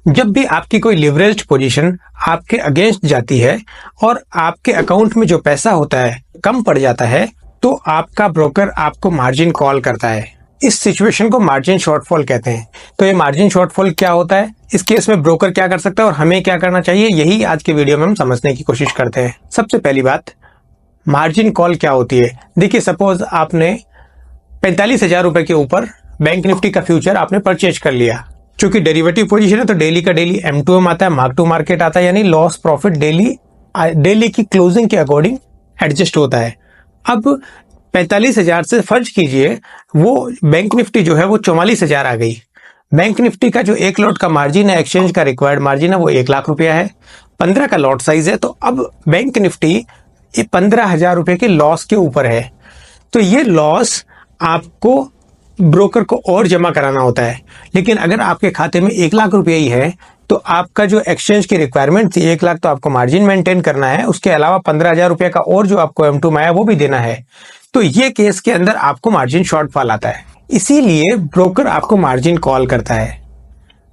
जब भी आपकी कोई लिवरेज्ड पोजीशन आपके अगेंस्ट जाती है और आपके अकाउंट में जो पैसा होता है कम पड़ जाता है, तो आपका ब्रोकर आपको मार्जिन कॉल करता है। इस सिचुएशन को मार्जिन शॉर्टफॉल कहते हैं। तो ये मार्जिन शॉर्टफॉल क्या होता है, इस केस में ब्रोकर क्या कर सकता है और हमें क्या करना चाहिए, यही आज के वीडियो में हम समझने की कोशिश करते हैं। सबसे पहली बात, मार्जिन कॉल क्या होती है। देखिए, सपोज आपने 45,000 रुपए के ऊपर बैंक निफ्टी का फ्यूचर आपने परचेज कर लिया। क्योंकि डेरिवेटिव पोजीशन है तो डेली का डेली M2M आता है, मार्क टू मार्केट आता है, यानी लॉस प्रॉफिट डेली की क्लोजिंग के अकॉर्डिंग एडजस्ट होता है। अब 45,000 से फर्ज कीजिए वो बैंक निफ्टी जो है वो 44,000 आ गई। बैंक निफ्टी का जो एक लॉट का मार्जिन है, एक्सचेंज का रिक्वायर्ड मार्जिन है, वो 1 लाख रुपया है। 15 का लॉट साइज है, तो अब बैंक निफ्टी 15,000 रुपए के लॉस के ऊपर है। तो ये लॉस आपको ब्रोकर को और जमा कराना होता है। लेकिन अगर आपके खाते में 1 लाख रुपया ही है तो आपका जो एक्सचेंज की रिक्वायरमेंट थी 1 लाख, तो आपको मार्जिन मेंटेन करना है। उसके अलावा 15,000 रुपया का और जो आपको M2 आया वो भी देना है। तो ये केस के अंदर आपको मार्जिन शॉर्टफॉल आता है। इसीलिए ब्रोकर आपको मार्जिन कॉल करता है।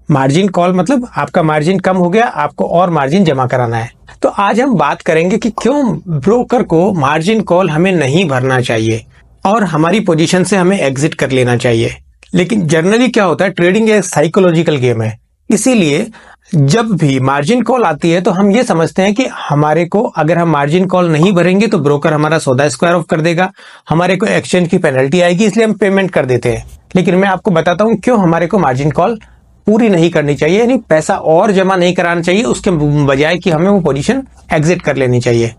मार्जिन कॉल मतलब आपका मार्जिन कम हो गया, आपको और मार्जिन जमा कराना है। तो आज हम बात करेंगे कि क्यों ब्रोकर को मार्जिन कॉल हमें नहीं भरना चाहिए और हमारी पोजीशन से हमें एग्जिट कर लेना चाहिए। लेकिन जनरली क्या होता है, ट्रेडिंग एक साइकोलॉजिकल गेम है। इसीलिए जब भी मार्जिन कॉल आती है तो हम ये समझते हैं कि हमारे को अगर हम मार्जिन कॉल नहीं भरेंगे तो ब्रोकर हमारा सौदा स्क्वायर ऑफ कर देगा, हमारे को एक्सचेंज की पेनल्टी आएगी, इसलिए हम पेमेंट कर देते हैं। लेकिन मैं आपको बताता हूं क्यों हमारे को मार्जिन कॉल पूरी नहीं करनी चाहिए, यानी पैसा और जमा नहीं कराना चाहिए, उसके बजाय कि हमें वो पोजीशन एग्जिट कर लेनी चाहिए।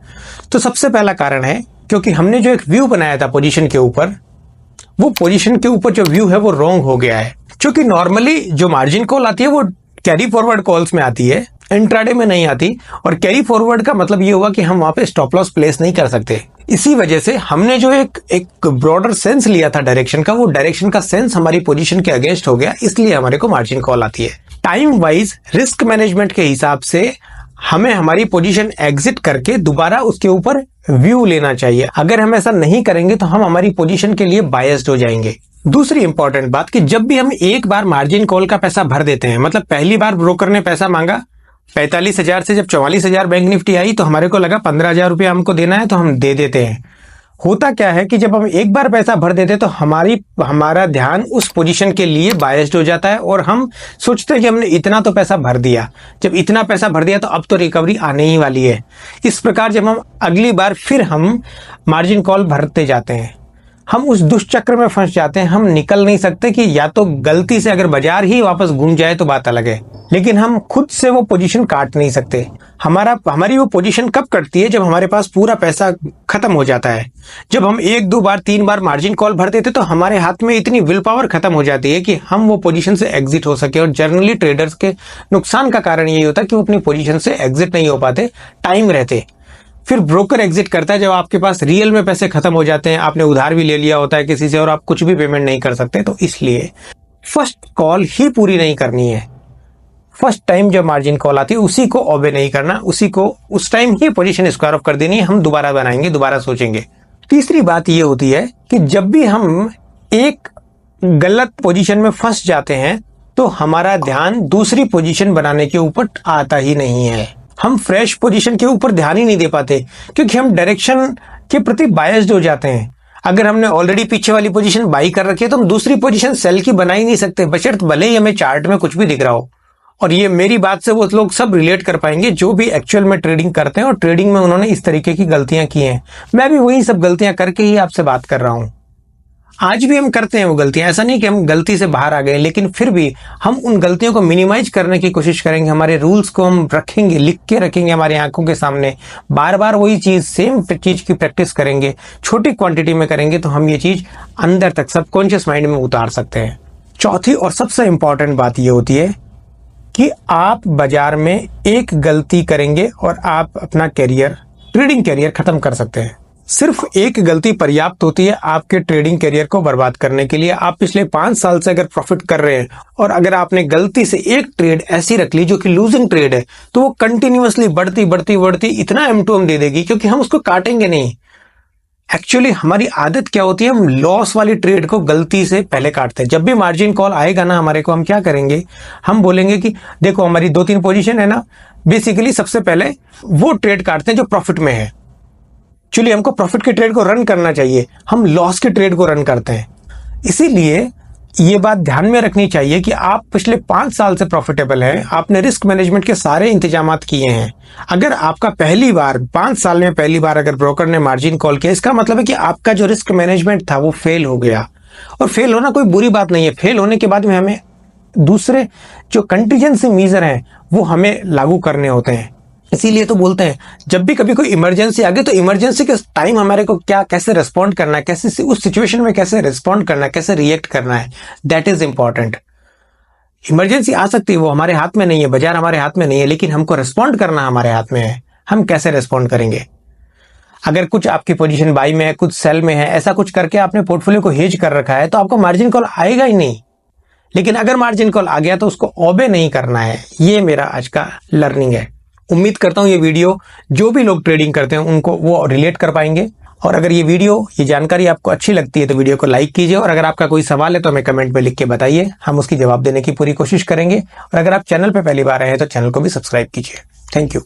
तो सबसे पहला कारण है क्योंकि हमने जो एक व्यू बनाया था पोजीशन के ऊपर, वो पोजीशन के ऊपर जो व्यू है वो रॉन्ग हो गया है। क्योंकि नॉर्मली जो मार्जिन कॉल आती है वो कैरी फॉरवर्ड कॉल्स में आती है, इंट्राडे में नहीं आती। और कैरी फॉरवर्ड का मतलब ये हुआ कि हम वहां पे स्टॉप लॉस प्लेस नहीं कर सकते। इसी वजह से हमने जो एक ब्रॉडर सेंस लिया था डायरेक्शन का, वो डायरेक्शन का सेंस हमारी पोजीशन के अगेंस्ट हो गया, इसलिए हमारे को मार्जिन कॉल आती है। टाइम वाइज रिस्क मैनेजमेंट के हिसाब से हमें हमारी पोजीशन एग्जिट करके दोबारा उसके ऊपर व्यू लेना चाहिए। अगर हम ऐसा नहीं करेंगे तो हम हमारी पोजीशन के लिए बायस्ड हो जाएंगे। दूसरी इंपॉर्टेंट बात कि जब भी हम एक बार मार्जिन कॉल का पैसा भर देते हैं, मतलब पहली बार ब्रोकर ने पैसा मांगा 45,000 से, जब 44,000 बैंक निफ्टी आई तो हमारे को लगा 15,000 रुपया हमको देना है, तो हम दे देते हैं। होता क्या है कि जब हम एक बार पैसा भर देते तो हमारा ध्यान उस पोजीशन के लिए बायस्ड हो जाता है और हम सोचते हैं कि हमने इतना तो पैसा भर दिया। जब इतना पैसा भर दिया तो अब तो रिकवरी आने ही वाली है। इस प्रकार जब हम अगली बार फिर हम मार्जिन कॉल भरते जाते हैं, हम उस दुष्चक्र में फंस जाते हैं। हम निकल नहीं सकते कि या तो गलती से अगर बाजार ही वापस घूम जाए तो बात अलग है, लेकिन हम खुद से वो पोजीशन काट नहीं सकते। हमारी वो पोजीशन कब कटती है, जब हमारे पास पूरा पैसा खत्म हो जाता है। जब हम 1, 2 बार 3 बार मार्जिन कॉल भर देते तो हमारे हाथ में इतनी विल पावर खत्म हो जाती है कि हम वो पोजीशन से एग्जिट हो सके। और जनरली ट्रेडर्स के नुकसान का कारण यही होता है कि वो अपनी पोजीशन से एग्जिट नहीं हो पाते, टाइम रहते। फिर ब्रोकर एग्जिट करता है जब आपके पास रियल में पैसे खत्म हो जाते हैं, आपने उधार भी ले लिया होता है किसी से और आप कुछ भी पेमेंट नहीं कर सकते। तो इसलिए फर्स्ट कॉल ही पूरी नहीं करनी है। फर्स्ट टाइम जब मार्जिन कॉल आती है उसी को ओबे नहीं करना, उसी को उस time he position square of कर देनी है। हम दोबारा बनाएंगे, दोबारा सोचेंगे। तीसरी बात ये होती है कि जब भी हम एक गलत पोजीशन में फंस जाते हैं तो हमारा ध्यान दूसरी पोजीशन बनाने के ऊपर आता ही नहीं है। हम फ्रेश पोजीशन के ऊपर ध्यान ही नहीं दे पाते क्योंकि हम डायरेक्शन के प्रति बायस्ड हो जाते हैं। अगर हमने ऑलरेडी पीछे वाली पोजीशन बाई कर रखी है तो हम दूसरी पोजीशन सेल की बना ही नहीं सकते, बशर्ते भले ही हमें चार्ट में कुछ भी दिख रहा हो। और ये मेरी बात से वो लोग सब रिलेट कर पाएंगे जो भी एक्चुअल में ट्रेडिंग करते हैं और ट्रेडिंग में उन्होंने इस तरीके की गलतियां की हैं। मैं भी वही सब गलतियां करके ही आपसे बात कर रहा हूं। आज भी हम करते हैं वो गलतियां, ऐसा नहीं कि हम गलती से बाहर आ गए, लेकिन फिर भी हम उन गलतियों को मिनिमाइज करने की कोशिश करेंगे। हमारे रूल्स को हम रखेंगे, लिख के रखेंगे हमारी आंखों के सामने, बार बार वही चीज, सेम चीज की प्रैक्टिस करेंगे, छोटी क्वांटिटी में करेंगे तो हम ये चीज अंदर तक सबकॉन्शियस माइंड में उतार सकते हैं। चौथी और सबसे इंपॉर्टेंट बात ये होती है कि आप बाजार में एक गलती करेंगे और आप अपना ट्रेडिंग कैरियर खत्म कर सकते हैं। सिर्फ एक गलती पर्याप्त होती है आपके ट्रेडिंग कैरियर को बर्बाद करने के लिए। आप पिछले 5 साल से अगर प्रॉफिट कर रहे हैं और अगर आपने गलती से एक ट्रेड ऐसी रख ली जो कि लूजिंग ट्रेड है, तो वो कंटिन्यूअसली बढ़ती इतना M2M दे देगी क्योंकि हम उसको काटेंगे नहीं। एक्चुअली हमारी आदत क्या होती है, हम लॉस वाली ट्रेड को गलती से पहले काटते हैं। जब भी मार्जिन कॉल आएगा ना हमारे को, हम क्या करेंगे, हम बोलेंगे कि देखो हमारी 2-3 पोजीशन है ना, बेसिकली सबसे पहले वो ट्रेड काटते हैं जो प्रॉफिट में है। एक्चुअली हमको प्रॉफिट के ट्रेड को रन करना चाहिए, हम लॉस के ट्रेड को रन करते हैं। इसीलिए ये बात ध्यान में रखनी चाहिए कि आप पिछले 5 साल से प्रॉफिटेबल हैं, आपने रिस्क मैनेजमेंट के सारे इंतजामात किए हैं। अगर आपका पहली बार 5 साल में पहली बार अगर ब्रोकर ने मार्जिन कॉल किया, इसका मतलब है कि आपका जो रिस्क मैनेजमेंट था वो फेल हो गया। और फेल होना कोई बुरी बात नहीं है, फेल होने के बाद में हमें दूसरे जो कंटीजेंसी मेजर हैं वो हमें लागू करने होते हैं। इसीलिए तो बोलते हैं जब भी कभी कोई इमरजेंसी आ गई तो इमरजेंसी के टाइम हमारे को कैसे रिस्पॉन्ड करना है, कैसे उस सिचुएशन में कैसे रिस्पॉन्ड करना है, कैसे रिएक्ट करना है, दैट इज इंपॉर्टेंट। इमरजेंसी आ सकती है, वो हमारे हाथ में नहीं है, बाजार हमारे हाथ में नहीं है, लेकिन हमको रिस्पॉन्ड करना हमारे हाथ में है। हम कैसे रिस्पॉन्ड करेंगे? अगर कुछ आपकी पोजीशन बाई में है, कुछ सेल में है, ऐसा कुछ करके आपने पोर्टफोलियो को हेज कर रखा है तो आपको मार्जिन कॉल आएगा ही नहीं। लेकिन अगर मार्जिन कॉल आ गया तो उसको ओबे नहीं करना है। ये मेरा आज का लर्निंग है। उम्मीद करता हूं ये वीडियो जो भी लोग ट्रेडिंग करते हैं उनको वो रिलेट कर पाएंगे। और अगर ये जानकारी आपको अच्छी लगती है तो वीडियो को लाइक कीजिए, और अगर आपका कोई सवाल है तो हमें कमेंट में लिख के बताइए, हम उसकी जवाब देने की पूरी कोशिश करेंगे। और अगर आप चैनल पर पहली बार आए हैं तो चैनल को भी सब्सक्राइब कीजिए। Thank you.